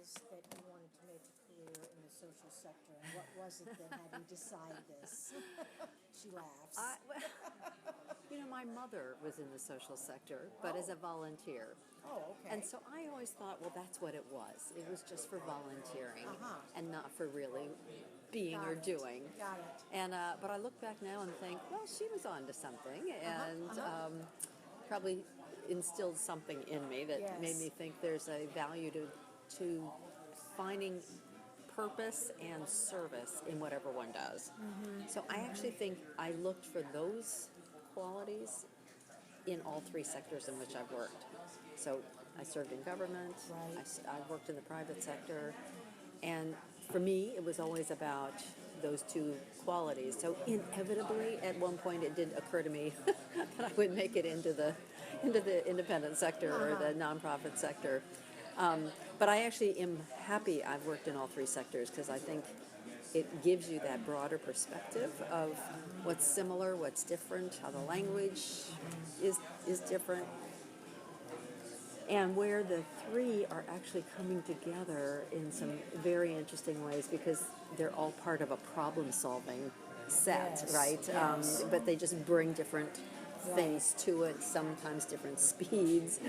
was that you wanted to make a career in the social sector, and what was it that had you decide this? She laughs. My mother was in the social sector, but as a volunteer. Oh, okay. And so I always thought, well, that's what it was. It was just for volunteering and not for really being or doing. Got it. And but I look back now and think, well, she was on to something, and probably instilled something in me that made me think there's a value to finding purpose and service in whatever one does. So I actually think I looked for those qualities in all three sectors in which I've worked. So I served in government, I worked in the private sector, and for me it was always about those two qualities. So inevitably at one point it did occur to me that I would make it into the independent sector or the nonprofit sector. But I actually am happy I've worked in all three sectors, because I think it gives you that broader perspective of what's similar, what's different, how the language is different, and where the three are actually coming together in some very interesting ways, because they're all part of a problem-solving set, right? Yes. But they just bring different things to it, sometimes different speeds.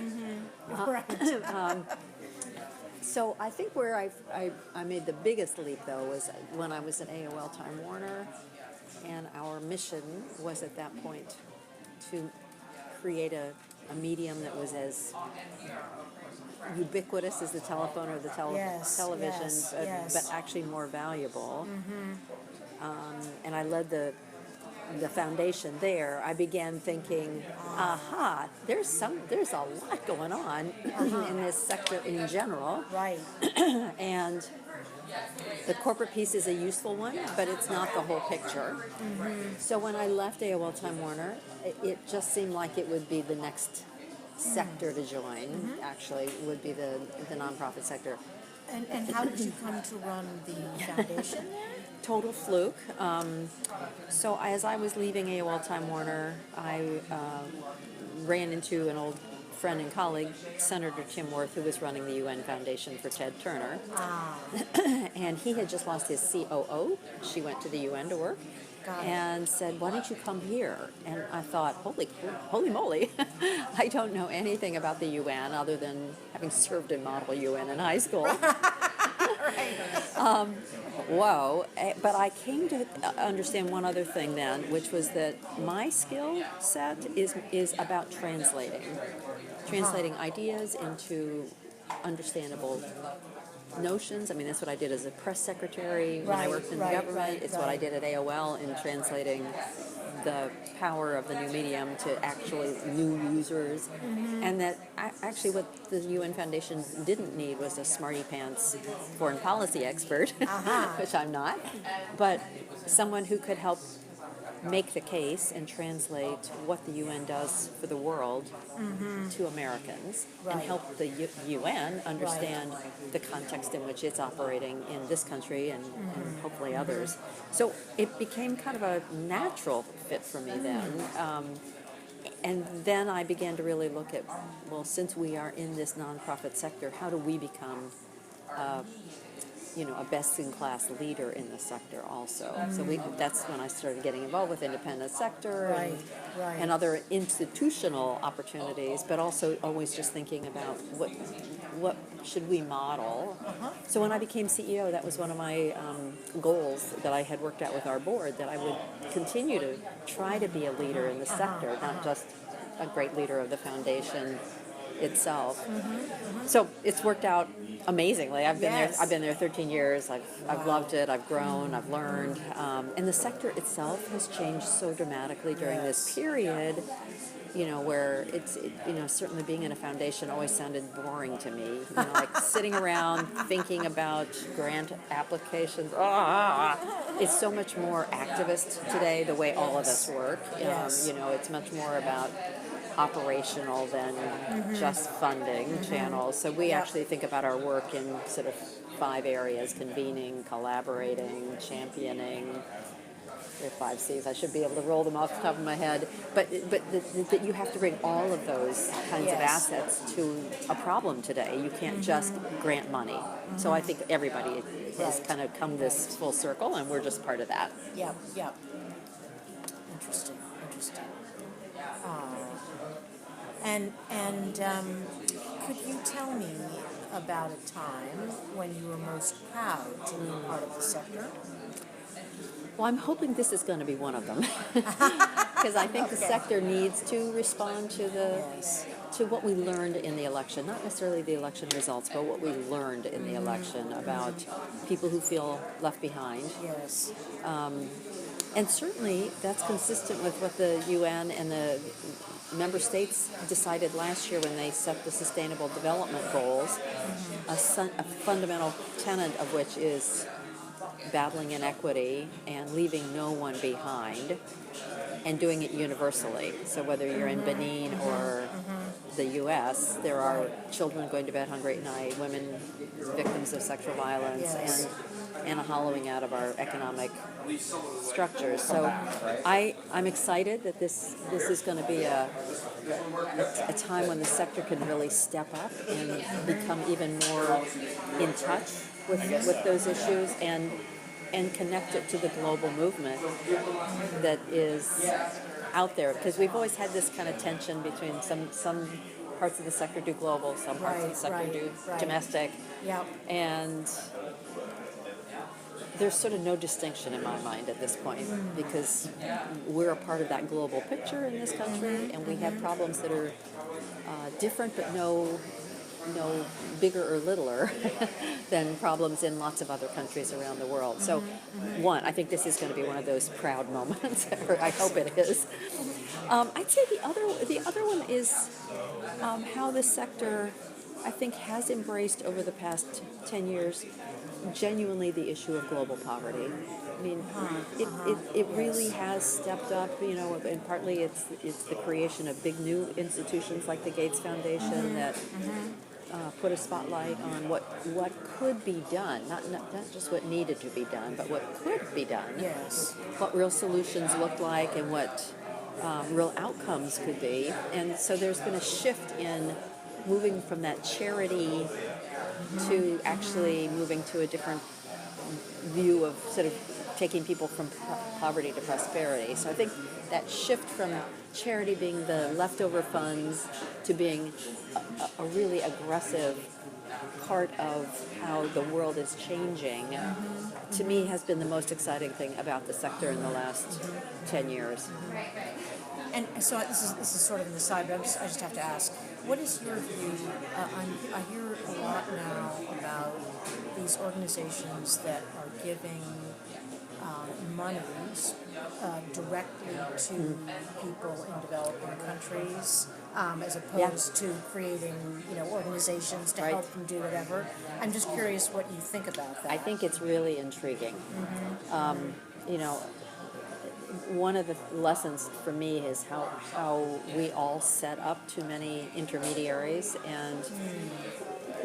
So I think where I made the biggest leap, though, was when I was at AOL Time Warner, and our mission was at that point to create a medium that was as ubiquitous as the telephone or the television, but actually more valuable. And I led the foundation there. I began thinking, there's a lot going on in this sector in general. Right. And the corporate piece is a useful one, but it's not the whole picture. So when I left AOL Time Warner, it just seemed like it would be the next sector to join, actually, would be the nonprofit sector. And how did you come to run the foundation there? Total fluke. So as I was leaving AOL Time Warner, I ran into an old friend and colleague, Senator Tim Wirth, who was running the UN Foundation for Ted Turner. And he had just lost his COO. She went to the UN to work. And said, why don't you come here? And I thought, holy moly, I don't know anything about the UN other than having served in Model UN in high school. Whoa. But I came to understand one other thing then, which was that my skill set is about translating ideas into understable notions. I mean, that's what I did as a press secretary when I worked in the government. It's what I did at AOL in translating the power of the new medium to actually new users. And that actually what the UN Foundation didn't need was a smarty pants foreign policy expert, which I'm not, but someone who could help make the case and translate what the UN does for the world to Americans and help the UN understand the context in which it's operating in this country and hopefully others. So it became kind of a natural fit for me then. And then I began to really look at, well, since we are in this nonprofit sector, how do we become a best-in-class leader in the sector also. So that's when I started getting involved with independent sector and other institutional opportunities, but also always just thinking about what should we model. So when I became CEO, that was one of my goals that I had worked out with our board, that I would continue to try to be a leader in the sector, not just a great leader of the foundation itself. So it's worked out amazingly. I've been there 13 years. I've loved it. I've grown. I've learned. And the sector itself has changed so dramatically during this period. Where it's certainly being in a foundation always sounded boring to me. Like sitting around thinking about grant applications. It's so much more activist today. The way all of us work. It's much more about operational than just funding channels. So we actually think about our work in sort of 5 areas: convening, collaborating, championing, There are 5 C's. I should be able to roll them off the top of my head. But that you have to bring all of those kinds of Yes. assets to a problem today. You can't just grant money. So I think everybody has Right. kind of come this full circle, and we're just part of that. Yep, yep. Interesting, interesting. Could you tell me about a time when you were most proud to be part of the sector? Well, I'm hoping this is going to be one of them, because I think the sector needs to respond to Yes. to what we learned in the election, not necessarily the election results, but what we learned in the election about people who feel left behind. Yes. And certainly that's consistent with what the UN and the member states decided last year when they set the Sustainable Development Goals, a fundamental tenet of which is battling inequity and leaving no one behind, and doing it universally. So whether you're in Benin or the U.S., there are children going to bed hungry at night, women victims of sexual violence, Yes. and a hollowing out of our economic structures. So I'm excited that this is going to be a time when the sector can really step up and become even more in touch with those issues and connect it to the global movement that is out there, because we've always had this kind of tension between some parts of the sector do global, some parts of the sector do domestic, Yep. and there's sort of no distinction in my mind at this point, because we're a part of that global picture in this country, and we have problems that are different, but no bigger or littler than problems in lots of other countries around the world. So, I think this is going to be one of those proud moments. Or I hope it is. I'd say the other one is how the sector, I think, has embraced over the past 10 years genuinely the issue of global poverty. I mean, it really has stepped up, and partly it's the creation of big new institutions like the Gates Foundation that put a spotlight on what could be done, not just what needed to be done, but what could be done. Yes. What real solutions looked like and what real outcomes could be. And so there's been a shift in moving from that charity to actually moving to a different view of sort of taking people from poverty to prosperity. So I think that shift from charity being the leftover funds to being a really aggressive part of how the world is changing, to me, has been the most exciting thing about the sector in the last 10 years. And so this is sort of an aside, but I just have to ask, what is your view? I hear a lot now about these organizations that are giving monies directly to people in developing countries, as opposed to creating, organizations to help them do whatever. I'm just curious what you think about that. I think it's really intriguing. One of the lessons for me is how we all set up too many intermediaries, and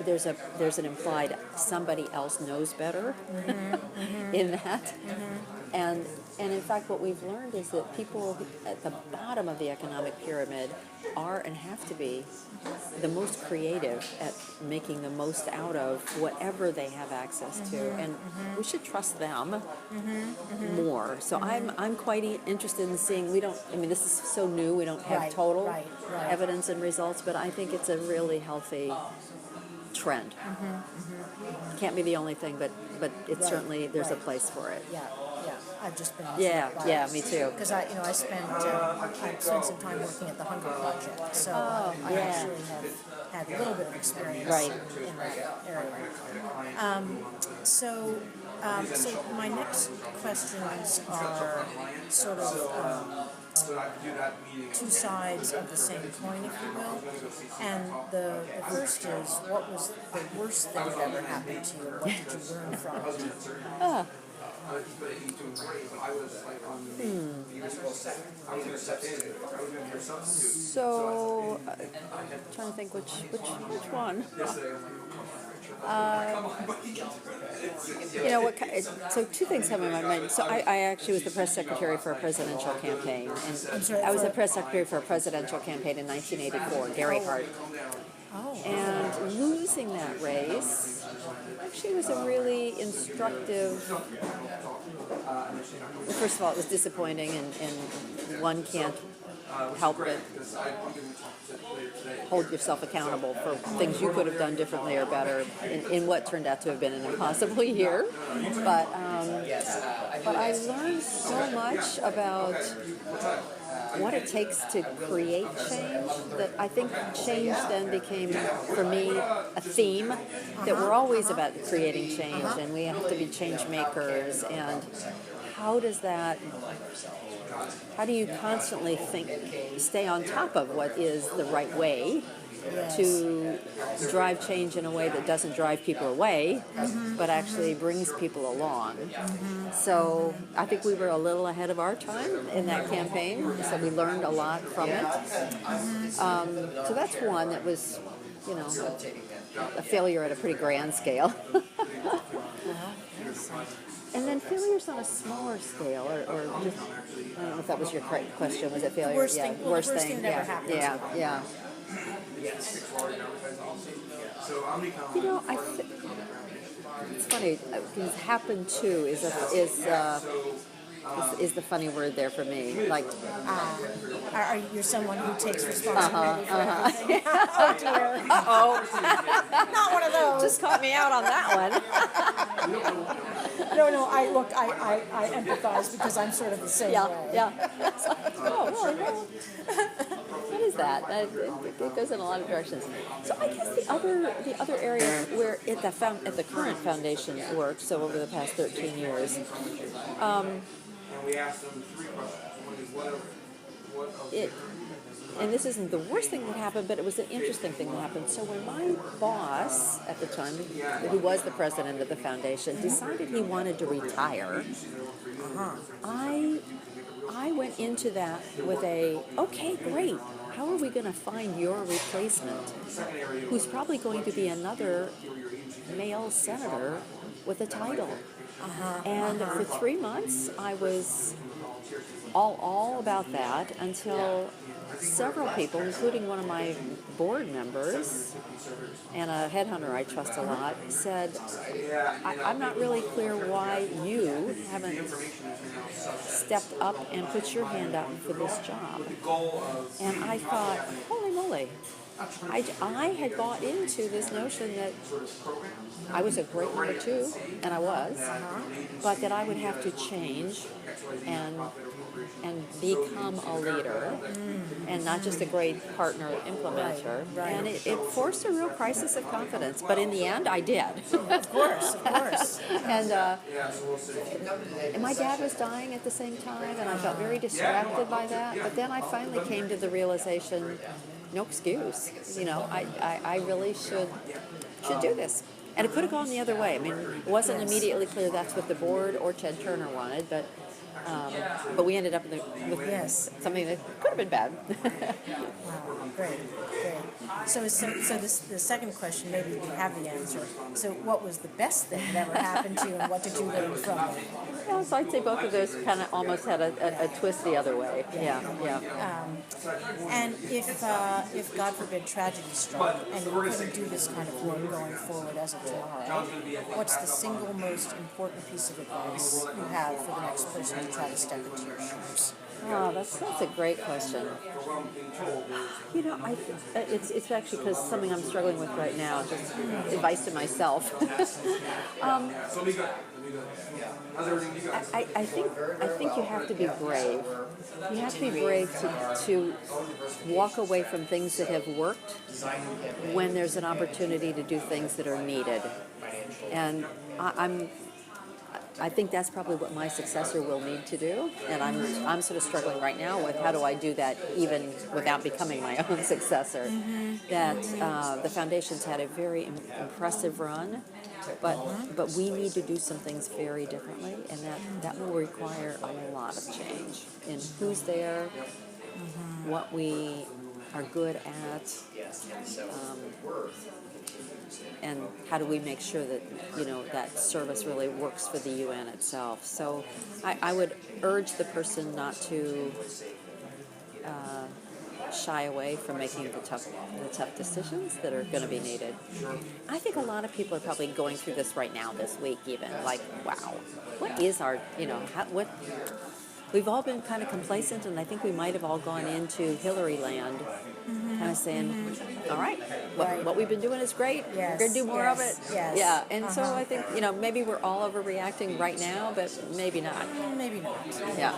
there's an implied somebody else knows better in that. And in fact, what we've learned is that people at the bottom of the economic pyramid are and have to be the most creative at making the most out of whatever they have access to, and we should trust them more. So I'm quite interested in seeing. This is so new. We don't have total evidence and results, but I think it's a really healthy trend. Can't be the only thing, but it's certainly there's a place for it. Yeah. I've just been me too. Because I spent some time working at the Hunger Project, so I actually have had a little bit of experience in that area. So my next questions are sort of two sides of the same coin, if you will. And the first is, what was the worst thing that ever happened to you? What did you learn from it? So, trying to think which one. You know what? So two things come in my mind. So I actually was the press secretary for a presidential campaign, and I was the press secretary for a presidential campaign in 1984, Gary Hart. Oh. And losing that race actually was a really instructive. Well, first of all, it was disappointing, and one can't help but hold yourself accountable for things you could have done differently or better in what turned out to have been an impossible year. But I learned so much about what it takes to create change that I think change then became, for me, a theme that we're always about creating change, and we have to be change makers. And how do you constantly stay on top of what is the right way to drive change in a way that doesn't drive people away, but actually brings people along? So I think we were a little ahead of our time in that campaign, so we learned a lot from it. So that's one that was, a failure at a pretty grand scale. And then failures on a smaller scale, or just, I don't know if that was your question. Was it failure? Worst thing that ever happened. Yeah. It's funny, because happen to is the funny word there for me. Like, are you someone who takes responsibility for everything? Oh dear. Not one of those. Just caught me out on that one. No. I empathize because I'm sort of the same way. Yeah. What is that? It goes in a lot of directions. So I guess the other area where at the current foundation works, so over the past 13 years, and this isn't the worst thing that happened, but it was an interesting thing that happened. So when my boss at the time, who was the president of the foundation, decided he wanted to retire, I went into that with okay, great. How are we going to find your replacement, who's probably going to be another male senator with a title? And for 3 months, I was all about that until several people, including one of my board members and a headhunter I trust a lot, said, I'm not really clear why you haven't stepped up and put your hand out for this job. And I thought, holy moly. I had bought into this notion that I was a great number two, and I was, but that I would have to change and become a leader, and not just a great partner implementer. Right. And it forced a real crisis of confidence, but in the end, I did. Of course. And my dad was dying at the same time, and I felt very distracted by that. But then I finally came to the realization, no excuse. I really should do this. And it could have gone the other way. I mean, it wasn't immediately clear that's what the board or Ted Turner wanted, but we ended up with something that could have been bad. Wow, great. So the second question, maybe you have the answer. So what was the best thing that ever happened to you, and what did you learn from it? Yeah, so I'd say both of those kind of almost had a twist the other way. Yeah. And if God forbid tragedy struck and you couldn't do this kind of work going forward as of tomorrow, what's the single most important piece of advice you have for the next person to try to step into your shoes? Oh, that's a great question. It's actually because something I'm struggling with right now. Just advice to myself. I think you have to be brave. You have to be brave to walk away from things that have worked when there's an opportunity to do things that are needed. And I think that's probably what my successor will need to do, and I'm sort of struggling right now with how do I do that even without becoming my own successor. That the foundation's had a very impressive run, but we need to do some things very differently, and that will require a lot of change in who's there, what we are good at. and how do we make sure that that service really works for the UN itself. So I would urge the person not to shy away from making the tough decisions that are going to be needed. I think a lot of people are probably going through this right now, this week even, like, wow, what is our, what, we've all been kind of complacent, and I think we might have all gone into Hillary land, kind of saying, all right, what we've been doing is great, we're going to do more of it. Yes. Yeah, and so I think, maybe we're all overreacting right now, but maybe not. Maybe not. Yeah.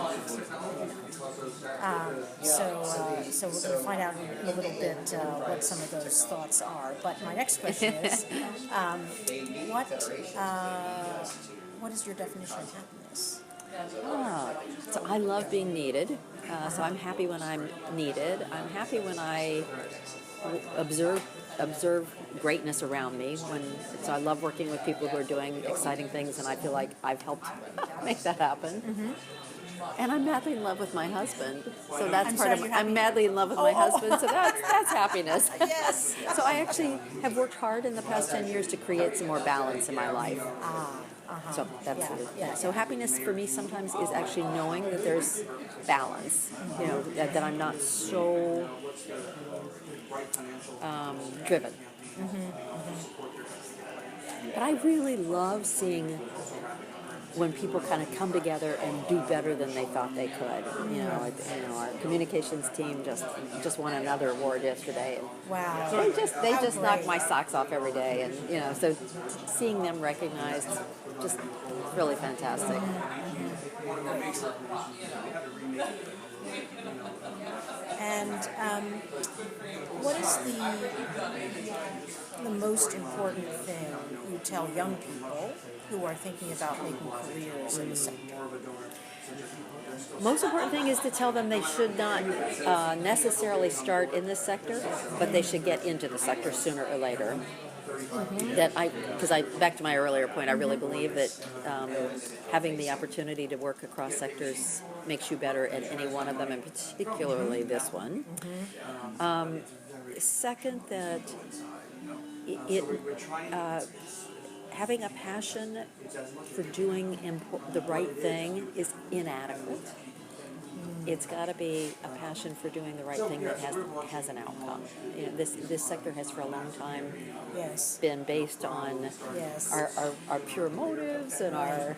So we're going to find out in a little bit what some of those thoughts are. But my next question is, what is your definition of happiness? So I love being needed. So I'm happy when I'm needed. I'm happy when I observe greatness around me. So I love working with people who are doing exciting things, and I feel like I've helped make that happen. Mm-hmm. And I'm madly in love with my husband, so that's I'm madly in love with my husband, so that's happiness. Yes. So I actually have worked hard in the past 10 years to create some more balance in my life. So that's So happiness for me sometimes is actually knowing that there's balance. That I'm not so driven. But I really love seeing when people kind of come together and do better than they thought they could. Our communications team just won another award yesterday. Wow. They just knock my socks off every day, and so seeing them recognized, just really fantastic. And what is the most important thing you tell young people who are thinking about making careers in the sector? Most important thing is to tell them they should not necessarily start in this sector, but they should get into the sector sooner or later. Back to my earlier point, I really believe that having the opportunity to work across sectors makes you better at any one of them, and particularly this one. Second, that having a passion for doing the right thing is inadequate. It's got to be a passion for doing the right thing that has an outcome. This sector has for a long time been based on our pure motives and our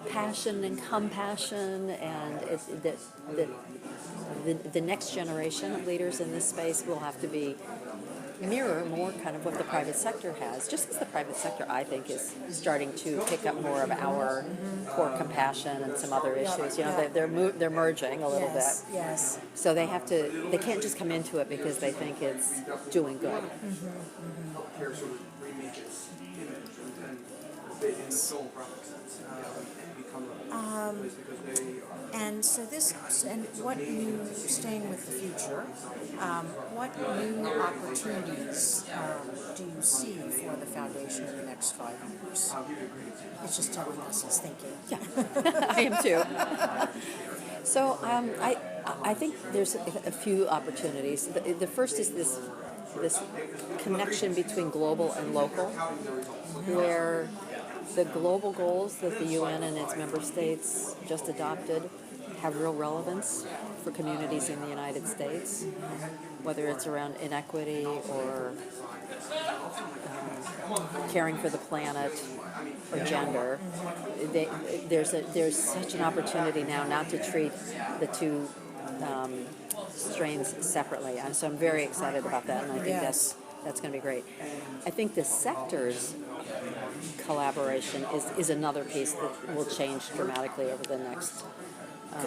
passion and compassion, and the next generation of leaders in this space will have to mirror more kind of what the private sector has. Just as the private sector, I think, is starting to pick up more of our core compassion and some other issues. They're merging a little bit. Yes. So they can't just come into it because they think it's doing good. And so staying with the future, what new opportunities do you see for the foundation in the next 5 years? It's just telling us it's thinking. Yeah, I am too. So I think there's a few opportunities. The first is this connection between global and local, where the global goals that the UN and its member states just adopted have real relevance for communities in the United States, whether it's around inequity or caring for the planet or gender. There's such an opportunity now not to treat the two strains separately, and so I'm very excited about that, and I think that's going to be great. I think the sectors collaboration is another piece that will change dramatically over the next.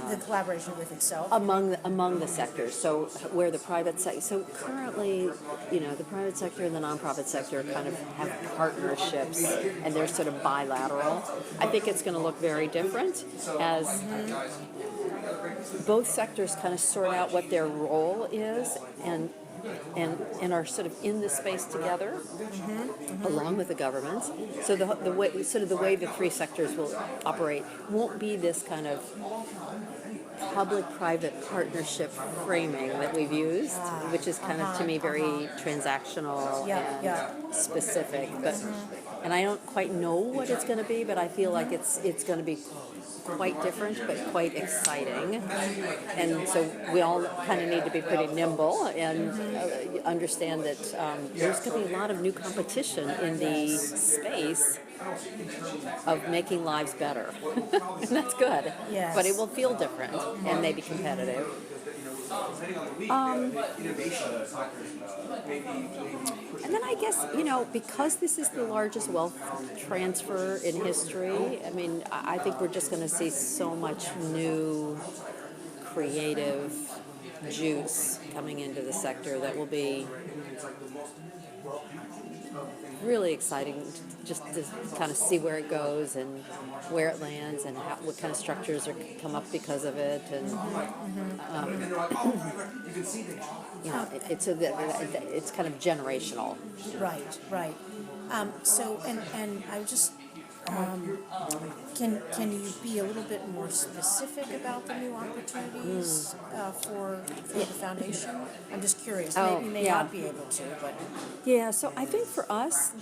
The collaboration with itself among the sectors. So where the private sector. So currently, the private sector and the nonprofit sector kind of have partnerships, and they're sort of bilateral. I think it's going to look very different as both sectors kind of sort out what their role is and are sort of in this space together, along with the governments. So the way the three sectors will operate won't be this kind of public-private partnership framing that we've used, which is kind of to me very transactional and specific. But and I don't quite know what it's going to be, but I feel like it's going to be quite different, but quite exciting. And so we all kind of need to be pretty nimble and understand that there's going to be a lot of new competition in the space of making lives better. And that's good. Yes. But it will feel different and maybe competitive. And then I guess, because this is the largest wealth transfer in history, I mean, I think we're just going to see so much new creative juice coming into the sector that will be really exciting just to kind of see where it goes and where it lands and what kind of structures are come up because of it, and it's kind of generational. Right. So I just can you be a little bit more specific about the new opportunities for the foundation? I'm just curious. Maybe you may not be able to, but So I think for us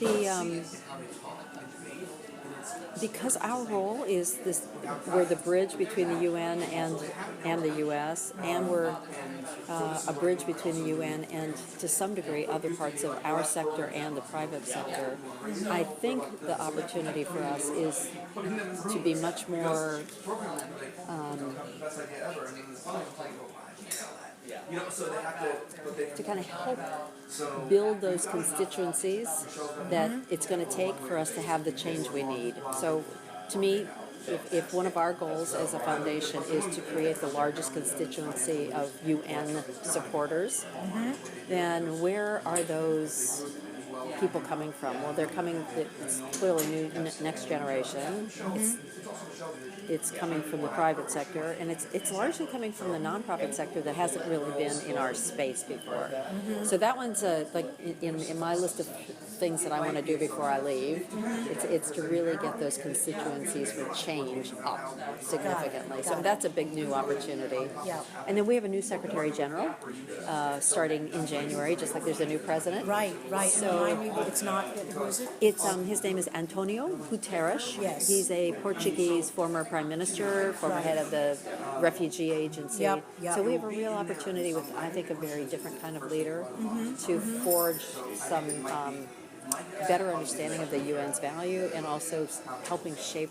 because our role is this, we're the bridge between the UN and the U.S., and we're a bridge between the UN and, to some degree, other parts of our sector and the private sector. I think the opportunity for us is to be much more to kind of help build those constituencies that it's going to take for us to have the change we need. So to me, if one of our goals as a foundation is to create the largest constituency of UN supporters, then where are those people coming from? Well, they're coming, it's clearly new, next generation. It's coming from the private sector, and it's largely coming from the nonprofit sector that hasn't really been in our space before. So that one's like in my list of things that I want to do before I leave. It's to really get those constituencies for change up significantly. So that's a big new opportunity. Yeah. And then we have a new Secretary General starting in January, just like there's a new president. Right. So It's not. Who is it? it's his name is Antonio Guterres. Yes. He's a Portuguese former prime minister, former head of the refugee agency. Yep. So we have a real opportunity with, I think, a very different kind of leader to forge some better understanding of the UN's value, and also helping shape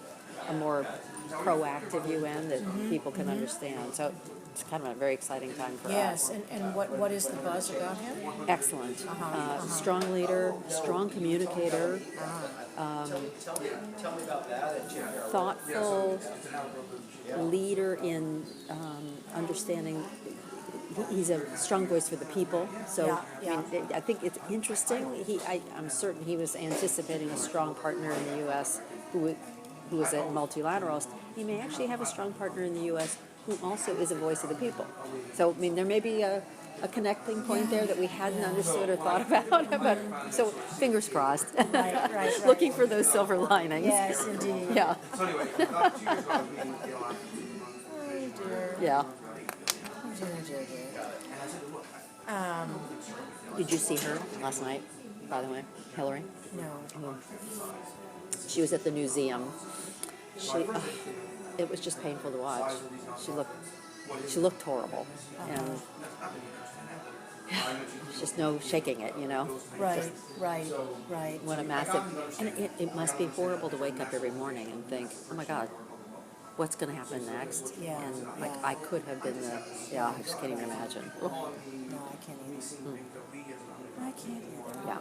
a more proactive UN that people can understand. So it's kind of a very exciting time for us. Yes, and what is the buzz about him? Excellent. Strong leader, strong communicator, thoughtful leader in understanding. He's a strong voice for the people. So I think it's interesting. I'm certain he was anticipating a strong partner in the U.S. who is a multilateralist. He may actually have a strong partner in the U.S. who also is a voice of the people. So, I mean, there may be a connecting point there that we hadn't understood or thought about. But so, fingers crossed. Right. Looking for those silver linings. Yes, indeed. Yeah. Yeah. Did you see her last night, by the way, Hillary? No. She was at the museum. It was just painful to watch. She looked horrible, and there's just no shaking it, Right. What a massive, and it must be horrible to wake up every morning and think, oh my God, what's going to happen next? Yeah. And I could have been I just can't even imagine. No, I can't either. I can't either. Yeah.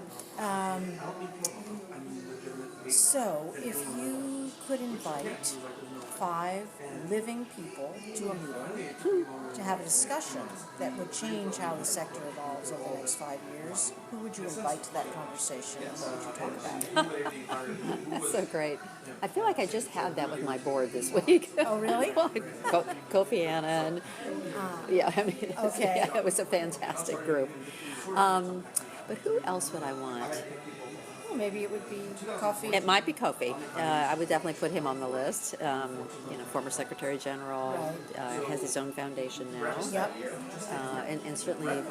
So, if you could invite 5 living people to a meeting to have a discussion that would change how the sector evolves over the next 5 years, who would you invite to that conversation, and what would you talk about? That's so great. I feel like I just had that with my board this week. Oh, really? Kofi Annan. Okay. It was a fantastic group. But who else would I want? maybe it would be coffee. It might be Kofi. I would definitely put him on the list. Former Secretary General, has his own foundation now. Yep. And certainly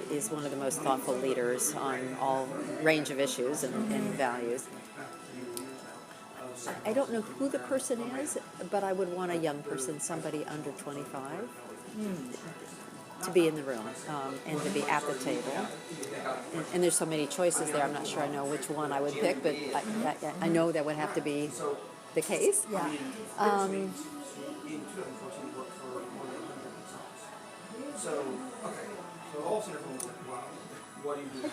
is one of the most thoughtful leaders on all range of issues and values. I don't know who the person is, but I would want a young person, somebody under 25, to be in the room and to be at the table. And there's so many choices there. I'm not sure I know which one I would pick, but I know that would have to be the case. Yeah. I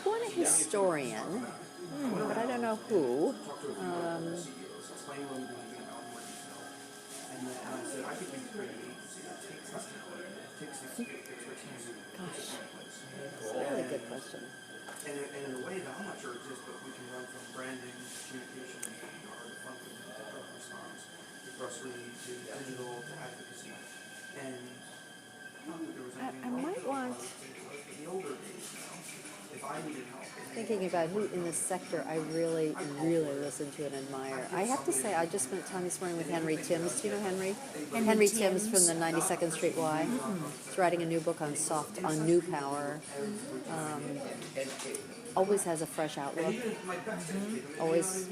want a historian, but I don't know who. Gosh, that's a really good question. And in a way that I'm not sure exists, but we can run from branding, communication, art, function, to response, to grocery, to digital, to advocacy. And not that there was anything I might want, the older days now, if I needed help. thinking about who in this sector I really, really listen to and admire. I have to say, I just spent time this morning with Henry Timms. Do you know Henry? Henry Timms from the 92nd Street Y. He's writing a new book on new power. Always has a fresh outlook. Always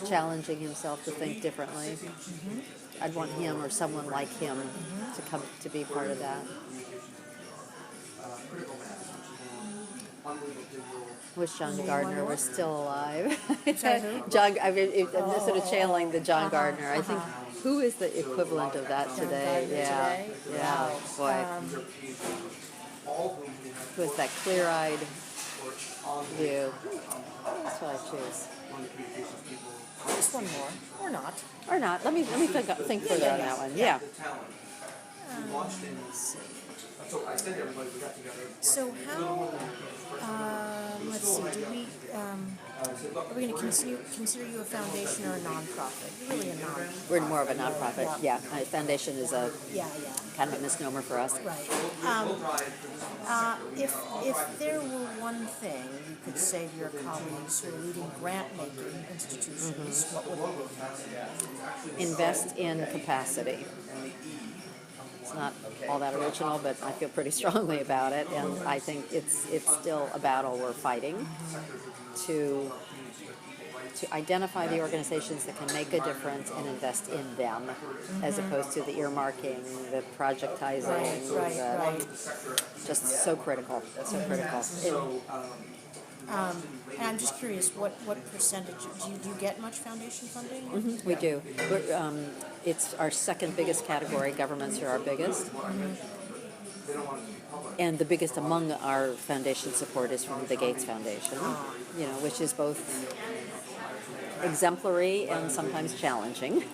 challenging himself to think differently. I'd want him or someone like him to come to be part of that. Wish John Gardner was still alive. John, I'm just sort of channeling the John Gardner. I think, who is the equivalent of that today? Yeah, boy. Who has that clear-eyed view? That's what I choose. Just one more, or not. Or not. Let me think further on that one. Yeah. So how? Let's see. Are we going to consider you a foundation or a nonprofit? You're really a nonprofit. We're more of a nonprofit. Yeah. Foundation is a kind of a misnomer for us. Right. If there were one thing you could say to your colleagues who are leading grant-making institutions, what would it be? Invest in capacity. It's not all that original, but I feel pretty strongly about it, and I think it's still a battle we're fighting to identify the organizations that can make a difference and invest in them, as opposed to the earmarking, the projectizing, Right. Just so critical, so critical. And I'm just curious, what percentage, do you get much foundation funding? We do. It's our second biggest category. Governments are our biggest. And the biggest among our foundation support is from the Gates Foundation, which is both exemplary and sometimes challenging,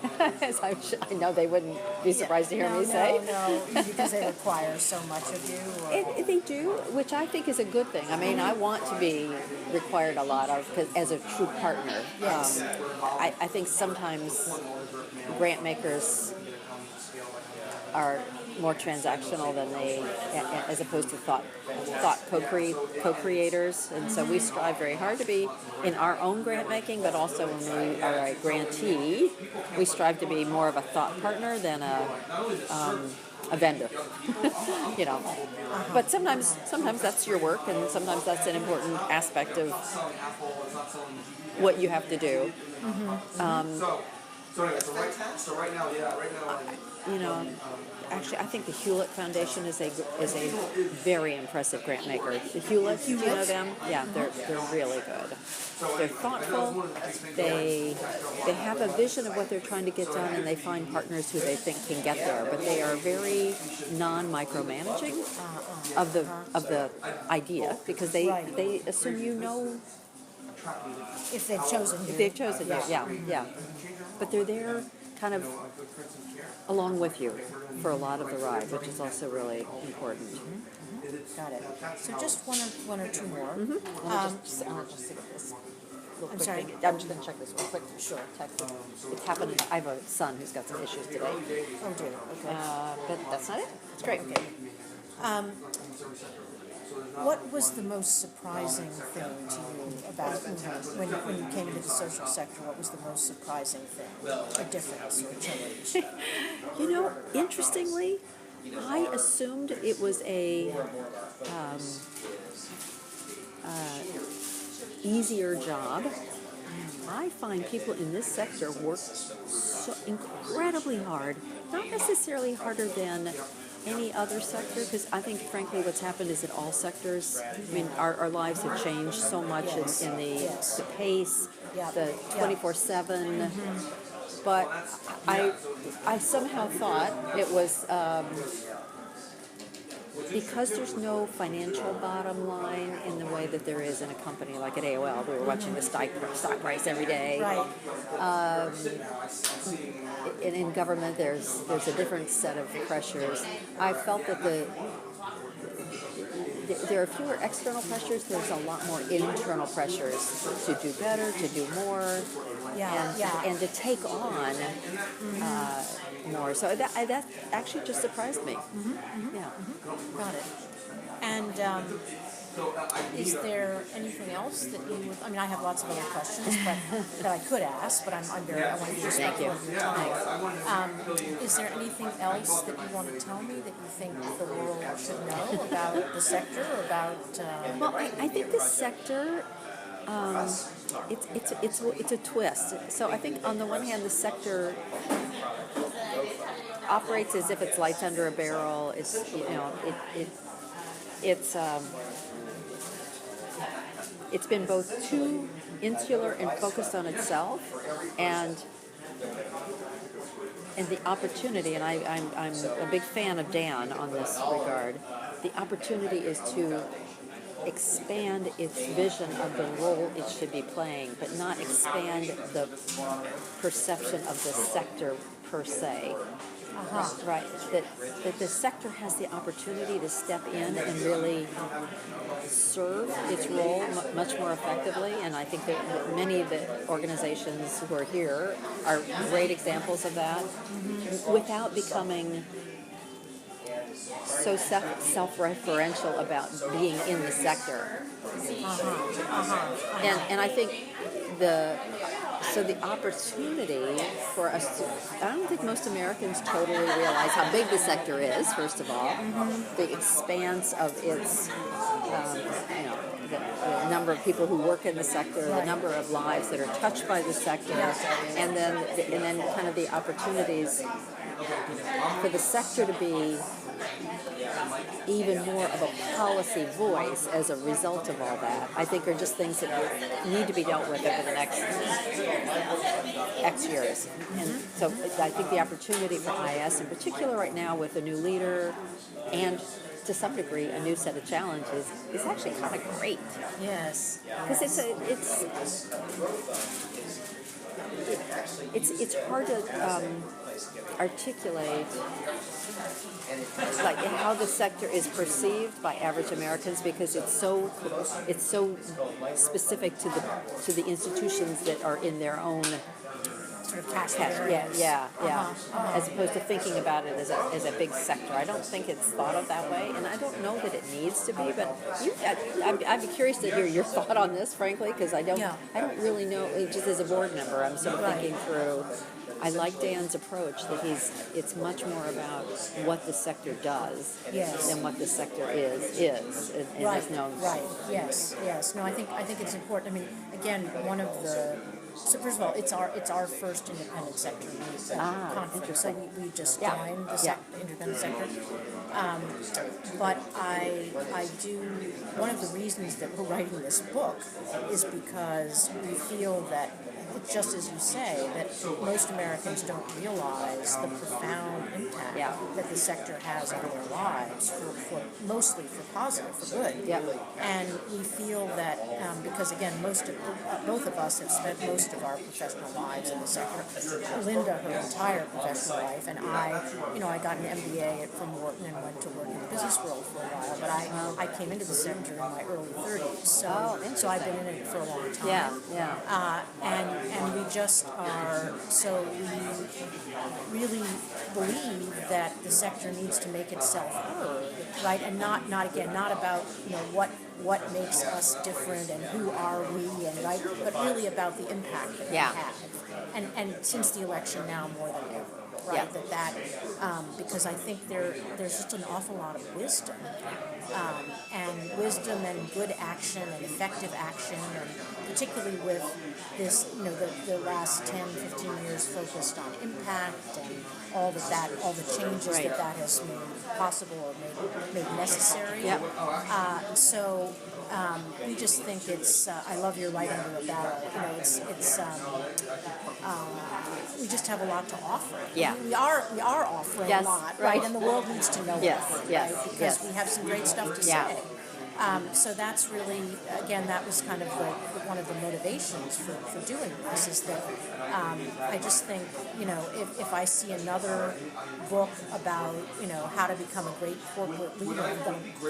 as I know they wouldn't be surprised to hear me say. No, because they require so much of you. They do, which I think is a good thing. I mean, I want to be required a lot of, as a true partner. Yes. I think sometimes grant makers are more transactional than as opposed to thought co-creators, and so we strive very hard to be in our own grant making, but also when we are a grantee, we strive to be more of a thought partner than a vendor. But sometimes that's your work, and sometimes that's an important aspect of what you have to do. Actually, I think the Hewlett Foundation is a very impressive grant maker. The Hewlett, do you know them? Yeah, they're really good. They're thoughtful. They have a vision of what they're trying to get done, and they find partners who they think can get there. But they are very non-micromanaging of the idea, because they assume you know if they've chosen you. If they've chosen you, yeah. But they're there kind of along with you for a lot of the ride, which is also really important. Got it. So just one or two more. I'll just see this. I'm sorry. I'm just going to check this real quick. Sure. Text. It's happened. I have a son who's got some issues today. Oh dear. Okay. But that's not it. It's great. Okay. What was the most surprising thing to you about when you came into the social sector? What was the most surprising thing, a difference or a change? Interestingly, I assumed it was a easier job. I find people in this sector work so incredibly hard, not necessarily harder than any other sector, because I think, frankly, what's happened is that all sectors, I mean, our lives have changed so much in the pace, the 24/7, but I somehow thought it was because there's no financial bottom line in the way that there is in a company like at AOL. We were watching the stock price every day. Right. In government, there's a different set of pressures. I felt that there are fewer external pressures. There's a lot more internal pressures to do better, to do more, and to take on more. So that actually just surprised me. Yeah. Got it. And is there anything else that you would, I mean, I have lots of other questions that I could ask, but I want to be respectful of your time. Is there anything else that you want to tell me that you think the world should know about the sector, or about... Well, I think the sector, it's a twist. So I think on the one hand, the sector operates as if it's lights under a barrel. It's been both too insular and focused on itself, and the opportunity. And I'm a big fan of Dan on this regard. The opportunity is to expand its vision of the role it should be playing, but not expand the perception of the sector per se. Right, that the sector has the opportunity to step in and really serve its role much more effectively, and I think that many of the organizations who are here are great examples of that, without becoming so self-referential about being in the sector. And I think the opportunity for us I don't think most Americans totally realize how big the sector is, first of all, the expanse of its, the number of people who work in the sector, the number of lives that are touched by the sector, and then kind of the opportunities for the sector to be even more of a policy voice as a result of all that, I think are just things that need to be dealt with over the next X years. And so I think the opportunity for IS in particular right now with a new leader and to some degree a new set of challenges is actually kind of great. Yes. Because it's hard to articulate like how the sector is perceived by average Americans, because it's so specific to the institutions that are in their own Sort of categories. As opposed to thinking about it as a big sector. I don't think it's thought of that way, and I don't know that it needs to be. But I'd be curious to hear your thought on this, frankly, because I don't really know. Just as a board member, I'm sort of thinking through. I like Dan's approach that it's much more about what the sector does than what the sector is. And there's no Yes. No, I think it's important. I mean, again, one of the so first of all, it's our first independent sector conference. So we just joined the independent sector. But I do. One of the reasons that we're writing this book is because we feel that, just as you say, that most Americans don't realize the profound impact that the sector has on their lives, for mostly for positive, for good. And we feel that because again, both of us have spent most of our professional lives in the sector. Linda, her entire professional life, and I got an MBA from Wharton and went to work in the business world for a while, but I came into the sector in my early 30s, so I've been in it for a long time. And we just are, so we really believe that the sector needs to make itself heard, right? And not about what makes us different and who are we, and right, but really about the impact that we have. And since the election now more than ever. Right, because I think there's just an awful lot of wisdom, and good action and effective action, and particularly with this, the last 10, 15 years focused on impact and all the changes that has made possible or made necessary. So we just think it's. I love your right under a barrel. We just have a lot to offer. We are offering a lot, right? And the world needs to know that, because we have some great stuff to say. So that's really, again, that was kind of one of the motivations for doing this, is that I just think, if I see another book about, how to become a great corporate leader, I'm going to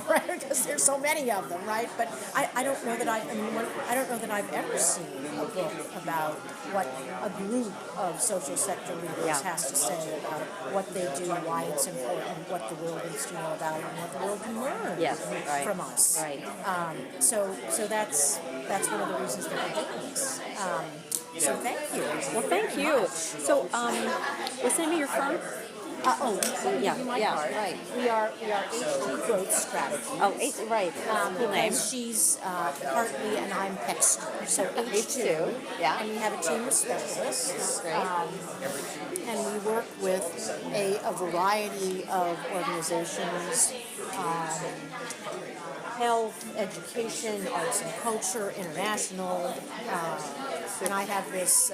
right, because there's so many of them, right? But I don't know that I've ever seen a book about what a group of social sector leaders has to say about what they do, why it's important, what the world needs to know about it, and what the world can learn from us. So that's one of the reasons that we're doing this. So thank you. Well, thank you. So, what's the name of your firm? Right. We are H2Growth Strategies. Oh, right. Cool name. She's Hartley and I'm Hoexter. So H2. Yeah. And we have a team of specialists. Great. And we work with a variety of organizations. Health, education, arts and culture, international, and I have this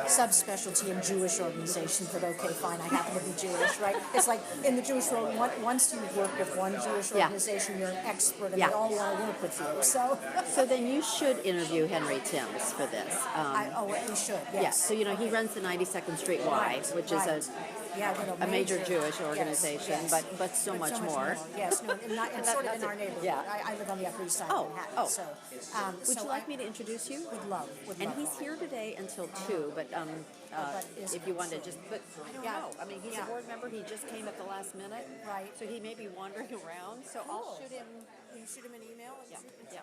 subspecialty in Jewish organizations, but okay, fine, I happen to be Jewish, right? It's like in the Jewish world, once you work with one Jewish organization, you're an expert, and they all want to work with you. So then you should interview Henry Timms for this. We should, yes. Yeah, so he runs the 92nd Street Y, which is a major Jewish organization, but so much more. Yes, and sort of in our neighborhood. Yeah. I live on the Upper East Side of Manhattan. Would you like me to introduce you? Would love. And he's here today until 2, but if you wanted to just, but I don't know. I mean, he's a board member. He just came at the last minute. Right. So he may be wandering around. So I'll shoot him. Can you shoot him an email? Yeah.